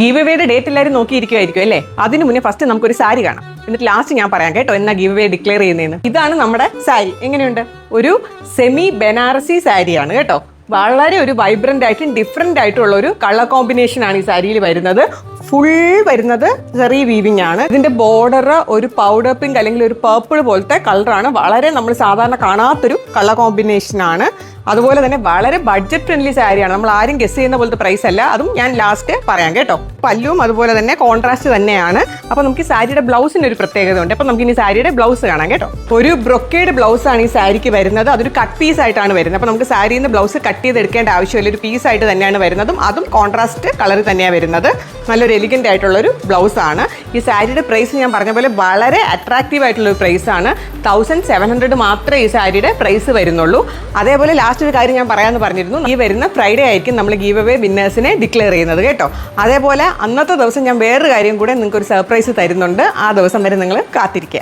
Give അവേയുടെ date എല്ലാവരും നോക്കിയിരിക്കുമായിരിക്കും അല്ലേ? അതിന് മുന്നേ ഫസ്റ്റ് നമുക്കൊരു സാരി കാണാം, എന്നിട്ട് ലാസ്റ്റ് ഞാൻ പറയാം കേട്ടോ എന്നാ ഗീവ് അവേ ഡിക്ലെയർ ചെയ്യുന്നതെന്ന്. ഇതാണ് നമ്മുടെ സാരി. എങ്ങനെയുണ്ട്? ഒരു സെമി ബനാറസി സാരിയാണ് കേട്ടോ. വളരെ ഒരു വൈബ്രന്റ് ആയിട്ടും ഡിഫറെന്റ് ആയിട്ടുള്ള ഒരു കളർ കോമ്പിനേഷൻ ആണ് ഈ സാരിയിൽ വരുന്നത്. ഫുൾ വരുന്നത് ചെറിയ വീവിംഗ് ആണ്. ഇതിന്റെ ബോർഡർ ഒരു പൗഡർ പിങ്ക് അല്ലെങ്കിൽ ഒരു പർപ്പിൾ പോലത്തെ കളറാണ്. വളരെ നമ്മൾ സാധാരണ കാണാത്തൊരു കളർ കോമ്പിനേഷൻ ആണ്. അതുപോലെ തന്നെ വളരെ ബഡ്ജറ്റ് ഫ്രണ്ട്ലി സാരിയാണ്. നമ്മൾ ആരും ഗസ് ചെയ്യുന്ന പോലത്തെ പ്രൈസ് അല്ല. അതും ഞാൻ ലാസ്റ്റ് പറയാം കേട്ടോ. പല്ലുവും അതുപോലെ തന്നെ കോൺട്രാസ്റ്റ് തന്നെയാണ്. അപ്പൊ നമുക്ക് ഈ സാരിയുടെ ബ്ലൗസിന് ഒരു പ്രത്യേകത ഉണ്ട്. അപ്പൊ നമുക്ക് ഇനി സാരിയുടെ ബ്ലൗസ് കാണാം കേട്ടോ. ഒരു ബ്രൊക്കേഡ് ബ്ലൗസ് ആണ് ഈ സാരിക്ക് വരുന്നത്. അതൊരു കട്ട് പീസ് ആയിട്ടാണ് വരുന്നത്. അപ്പൊ നമുക്ക് സാരിയിൽ നിന്ന് ബ്ലൗസ് കട്ട് ചെയ്തെടുക്കേണ്ട ആവശ്യമില്ല. ഒരു പീസ് ആയിട്ട് തന്നെയാണ് വരുന്നതും. അതും കോൺട്രാസ്റ്റ് കളർ തന്നെയാണ് വരുന്നത്. നല്ലൊരു എലിഗന്റ് ആയിട്ടുള്ള ഒരു ബ്ലൗസ് ആണ്. ഈ സാരിയുടെ പ്രൈസ് ഞാൻ പറഞ്ഞ പോലെ വളരെ അട്രാക്റ്റീവ് ആയിട്ടുള്ള ഒരു പ്രൈസ് ആണ്. 1700 മാത്രമേ ഈ സാരിയുടെ പ്രൈസ് വരുന്നുള്ളൂ. അതേപോലെ ലാസ്റ്റ് ഒരു കാര്യം ഞാൻ പറയാമെന്ന് പറഞ്ഞിരുന്നു. ഈ വരുന്ന ഫ്രൈഡേ ആയിരിക്കും നമ്മൾ ഗീവ് അവേ വിന്നേഴ്സിനെ ഡിക്ലെയർ ചെയ്യുന്നത് കേട്ടോ. അതേപോലെ അന്നത്തെ ദിവസം ഞാൻ വേറൊരു കാര്യം കൂടെ നിങ്ങൾക്ക് ഒരു സർപ്രൈസ് തരുന്നുണ്ട്. ആ ദിവസം വരെ നിങ്ങൾ കാത്തിരിക്കുക.